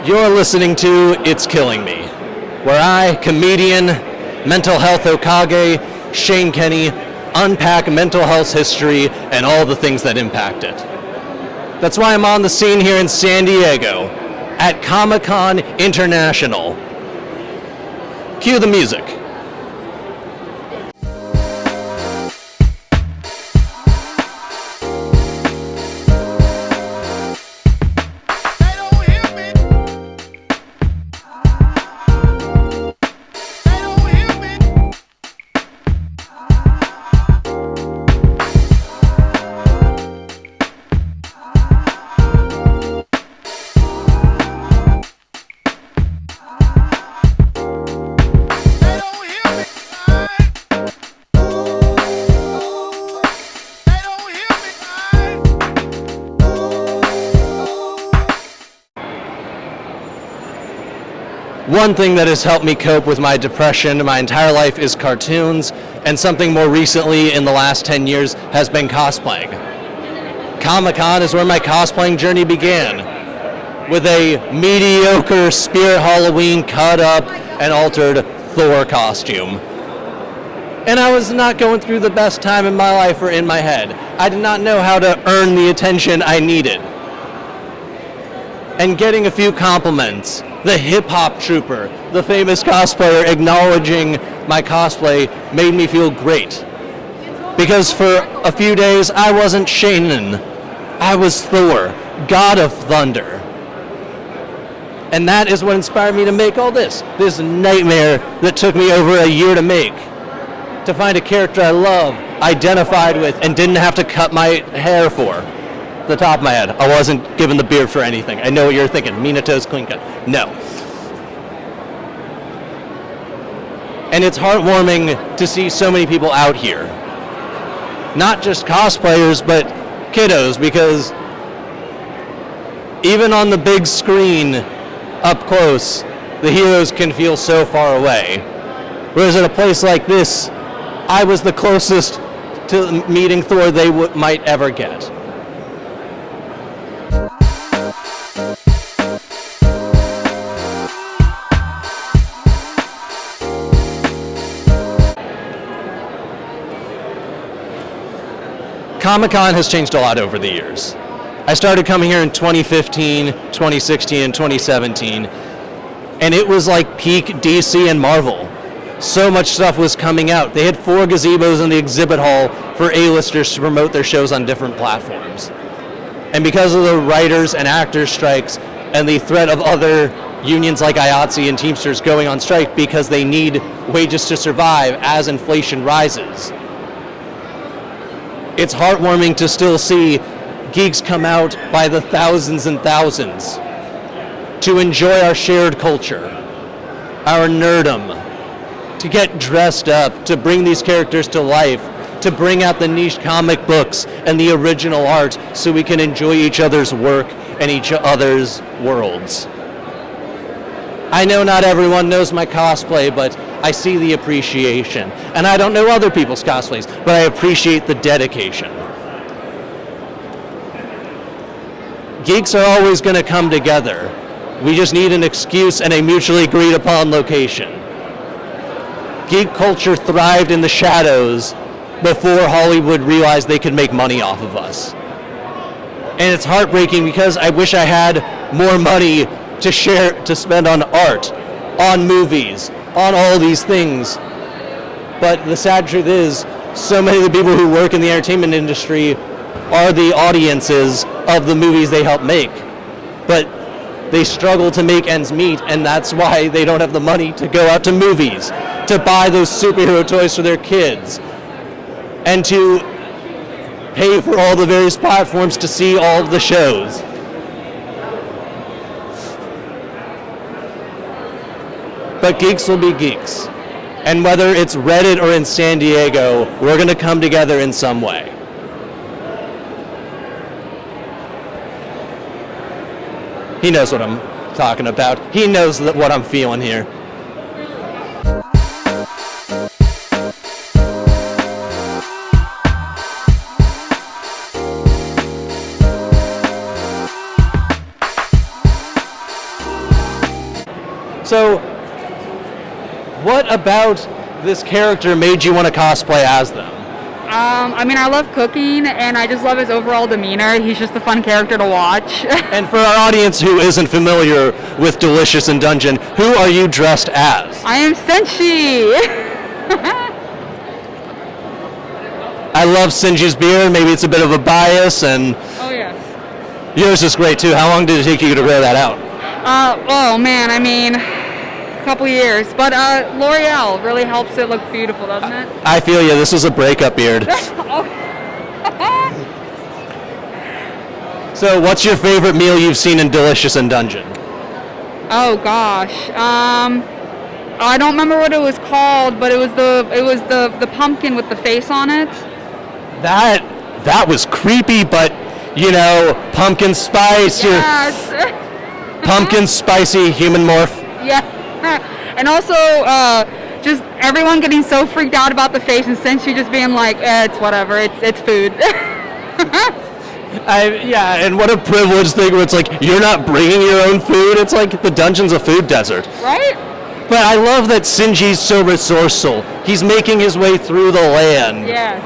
You're listening to It's Killing Me, where I, comedian, mental health Okage, Shane Kenny, unpack mental health history and all the things that impact it. That's why I'm on the scene here in San Diego at Comic-Con International. Cue the music. One thing that has helped me cope with my depression my entire life is cartoons, and something more recently in the last 10 years has been cosplaying. Comic-Con is where my cosplaying journey began, with a mediocre Spirit Halloween cut up and altered Thor costume. And I was not going through the best time in my life or in my head. I did not know how to earn the attention I needed. And getting a few compliments, the hip-hop trooper, the famous cosplayer acknowledging my cosplay made me feel great. Because for a few days, I wasn't Shanan. I was Thor, God of Thunder. And that is what inspired me to make all this nightmare that took me over a year to make. To find a character I love, identified with, and didn't have to cut my hair for. The top of my head. I wasn't given the beard for anything. I know what you're thinking. Minato's clean cut. No. And it's heartwarming to see so many people out here. Not just cosplayers, but kiddos, because even on the big screen, up close, the heroes can feel so far away. Whereas at a place like this, I was the closest to meeting Thor they might ever get. Comic-Con has changed a lot over the years. I started coming here in 2015, 2016, and 2017, and it was like peak DC and Marvel. So much stuff was coming out. They had 4 gazebos in the exhibit hall for A-listers to promote their shows on different platforms. And because of the writers and actors strikes and the threat of other unions like IATSE and Teamsters going on strike because they need wages to survive as inflation rises, it's heartwarming to still see geeks come out by the thousands and thousands to enjoy our shared culture, our nerdom, to get dressed up, to bring these characters to life, to bring out the niche comic books and the original art so we can enjoy each other's work and each other's worlds. I know not everyone knows my cosplay, but I see the appreciation. And I don't know other people's cosplays, but I appreciate the dedication. Geeks are always going to come together. We just need an excuse and a mutually agreed upon location. Geek culture thrived in the shadows before Hollywood realized they could make money off of us. And it's heartbreaking because I wish I had more money to spend on art, on movies, on all these things. But the sad truth is, so many of the people who work in the entertainment industry are the audiences of the movies they help make. But they struggle to make ends meet, and that's why they don't have the money to go out to movies, to buy those superhero toys for their kids, and to pay for all the various platforms to see all of the shows. But geeks will be geeks. And whether it's Reddit or in San Diego, we're going to come together in some way. He knows what I'm talking about. He knows what I'm feeling here. So, what about this character made you want to cosplay as them? I mean, I love cooking, and I just love his overall demeanor. He's just a fun character to watch. And for our audience who isn't familiar with Delicious in Dungeon, who are you dressed as? I am Senshi. I love Sinji's beard. Maybe it's a bit of a bias, and Oh, yes. yours is great too. How long did it take you to grow that out? Oh, man, I mean, a couple years. But L'Oreal really helps it look beautiful, doesn't it? I feel you. This is a breakup beard. So, what's your favorite meal you've seen in Delicious in Dungeon? Oh, gosh. I don't remember what it was called, but it was the pumpkin with the face on it. That was creepy, but you know, pumpkin spice. Yes. Pumpkin spicy human morph. Yeah. And also, just everyone getting so freaked out about the face, and Senshi just being like, it's whatever, it's food. And what a privileged thing where it's like, you're not bringing your own food. It's like the dungeon's a food desert. Right? But I love that Shinji's so resourceful. He's making his way through the land. Yes.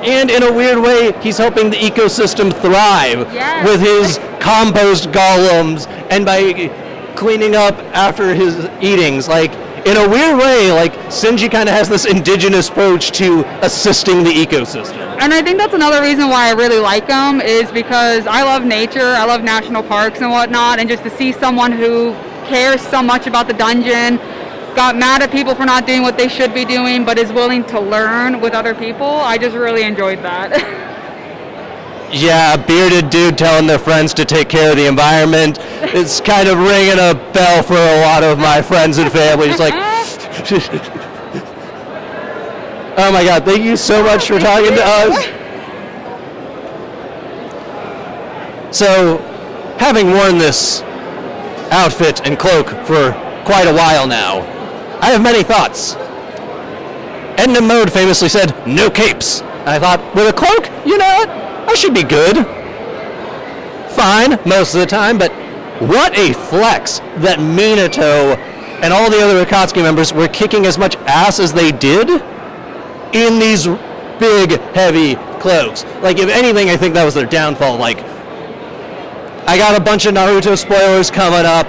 And in a weird way, he's helping the ecosystem thrive with his compost golems and by cleaning up after his eatings. Like, in a weird way, like, Shinji kind of has this indigenous approach to assisting the ecosystem. And I think that's another reason why I really like him, is because I love nature, I love national parks and whatnot, and just to see someone who cares so much about the dungeon, got mad at people for not doing what they should be doing, but is willing to learn with other people. I just really enjoyed that. Yeah, a bearded dude telling their friends to take care of the environment. It's kind of ringing a bell for a lot of my friends and family. It's like, oh my God, thank you so much for talking to us. So, having worn this outfit and cloak for quite a while now, I have many thoughts. Edna Mode famously said, no capes. And I thought, with a cloak, you know what? I should be good. Fine, most of the time, but what a flex that Minato and all the other Akatsuki members were kicking as much ass as they did in these big, heavy cloaks. Like, if anything, I think that was their downfall. Like, I got a bunch of Naruto spoilers coming up.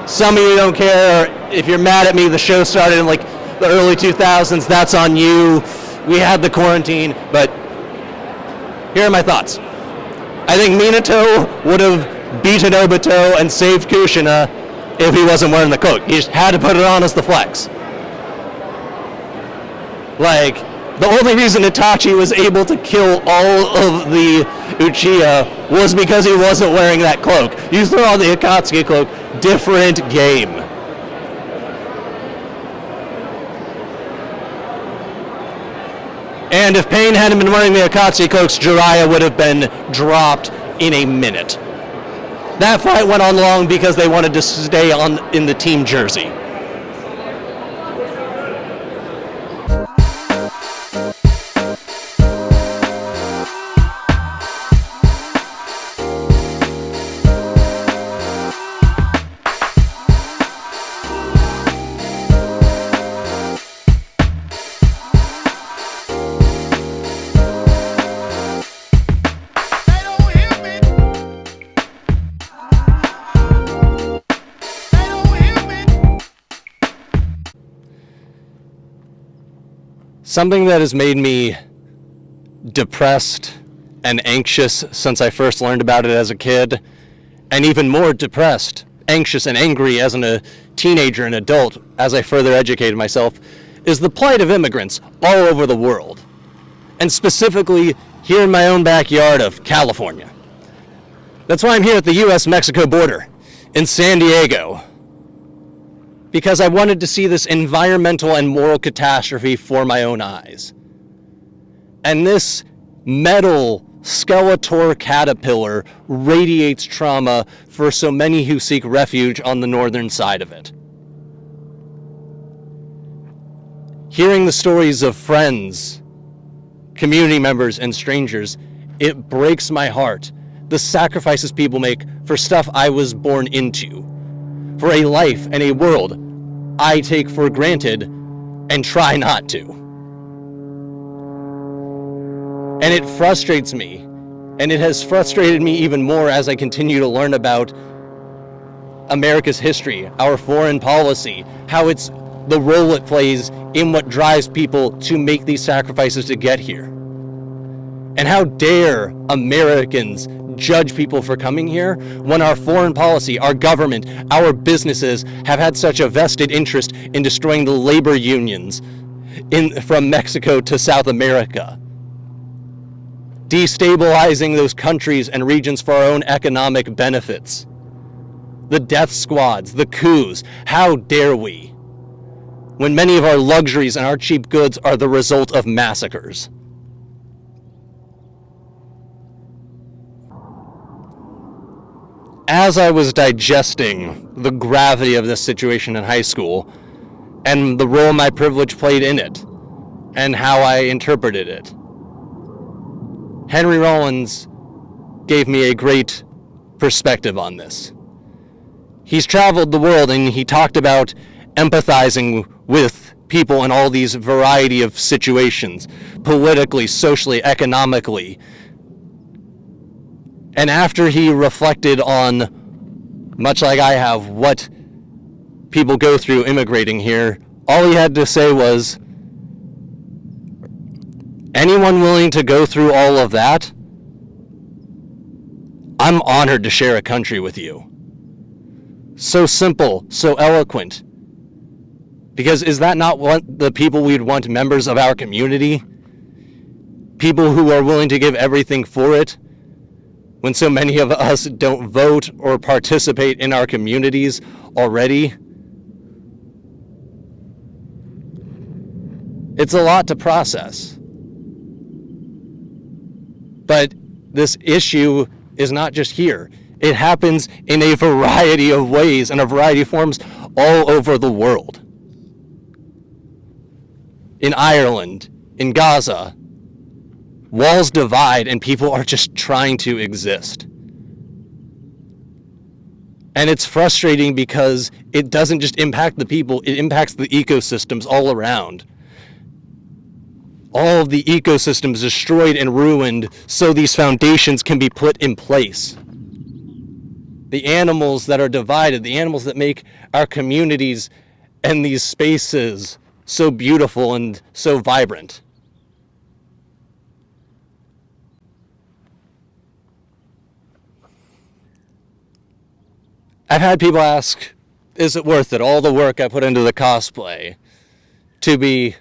Some of you don't care, or if you're mad at me, the show started in like the early 2000s, that's on you. We had the quarantine, but here are my thoughts. I think Minato would have beaten Obito and saved Kushina if he wasn't wearing the cloak. He just had to put it on as the flex. Like, the only reason Itachi was able to kill all of the Uchiha was because he wasn't wearing that cloak. You throw on the Akatsuki cloak, different game. And if Pain hadn't been wearing the Akatsuki cloaks, Jiraiya would have been dropped in a minute. That fight went on long because they wanted to stay on in the team jersey. Something that has made me depressed and anxious since I first learned about it as a kid, and even more depressed, anxious, and angry as a teenager and adult as I further educated myself, is the plight of immigrants all over the world, and specifically here in my own backyard of California. That's why I'm here at the US-Mexico border in San Diego, because I wanted to see this environmental and moral catastrophe for my own eyes. And this metal Skeletor caterpillar radiates trauma for so many who seek refuge on the northern side of it. Hearing the stories of friends, community members, and strangers, it breaks my heart. The sacrifices people make for stuff I was born into. for a life and a world I take for granted and try not to. And it frustrates me, and it has frustrated me even more as I continue to learn about America's history, our foreign policy, how it's the role it plays in what drives people to make these sacrifices to get here. And how dare Americans judge people for coming here when our foreign policy, our government, our businesses have had such a vested interest in destroying the labor unions from Mexico to South America, destabilizing those countries and regions for our own economic benefits. The death squads, the coups, how dare we, when many of our luxuries and our cheap goods are the result of massacres. As I was digesting the gravity of this situation in high school and the role my privilege played in it and how I interpreted it, Henry Rollins gave me a great perspective on this. He's traveled the world and he talked about empathizing with people in all these variety of situations, politically, socially, economically. And after he reflected on, much like I have, what people go through immigrating here, all he had to say was, anyone willing to go through all of that, I'm honored to share a country with you. So simple, so eloquent. Because is that not what the people we'd want members of our community? People who are willing to give everything for it, when so many of us don't vote or participate in our communities already? It's a lot to process. But this issue is not just here. It happens in a variety of ways and a variety of forms all over the world. In Ireland, in Gaza, walls divide and people are just trying to exist. And it's frustrating because it doesn't just impact the people, it impacts the ecosystems all around. All of the ecosystems destroyed and ruined so these foundations can be put in place. The animals that are divided, the animals that make our communities and these spaces so beautiful and so vibrant. I've had people ask, is it worth it, all the work I put into the cosplay, to be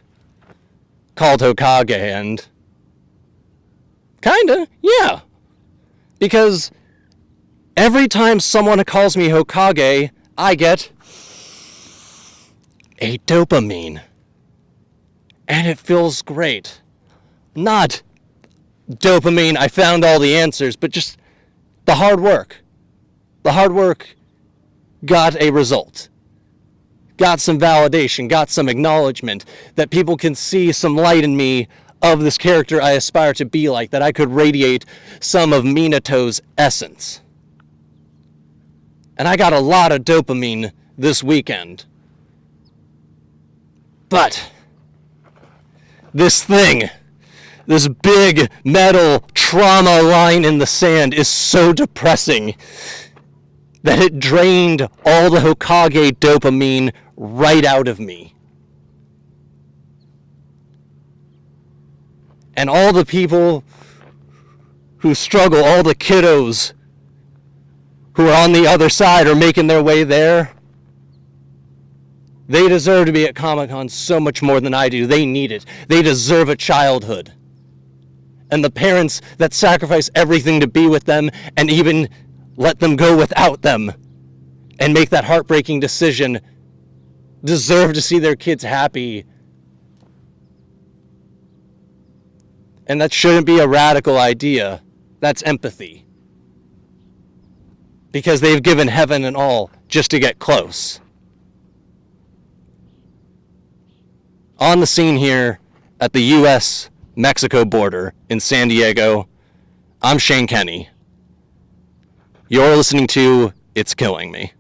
called Hokage? And kinda, yeah. Because every time someone calls me Hokage, I get a dopamine. And it feels great. Not dopamine, I found all the answers, but just the hard work. The hard work got a result, got some validation, got some acknowledgement, that people can see some light in me of this character I aspire to be like, that I could radiate some of Minato's essence. And I got a lot of dopamine this weekend. But this thing, this big metal trauma line in the sand is so depressing that it drained all the Hokage dopamine right out of me. And all the people who struggle, all the kiddos who are on the other side or making their way there, they deserve to be at Comic-Con so much more than I do. They need it. They deserve a childhood. And the parents that sacrifice everything to be with them and even let them go without them and make that heartbreaking decision deserve to see their kids happy. And that shouldn't be a radical idea. That's empathy. Because they've given heaven and all just to get close. On the scene here at the U.S.-Mexico border in San Diego, I'm Shane Kenny. You're listening to It's Killing Me.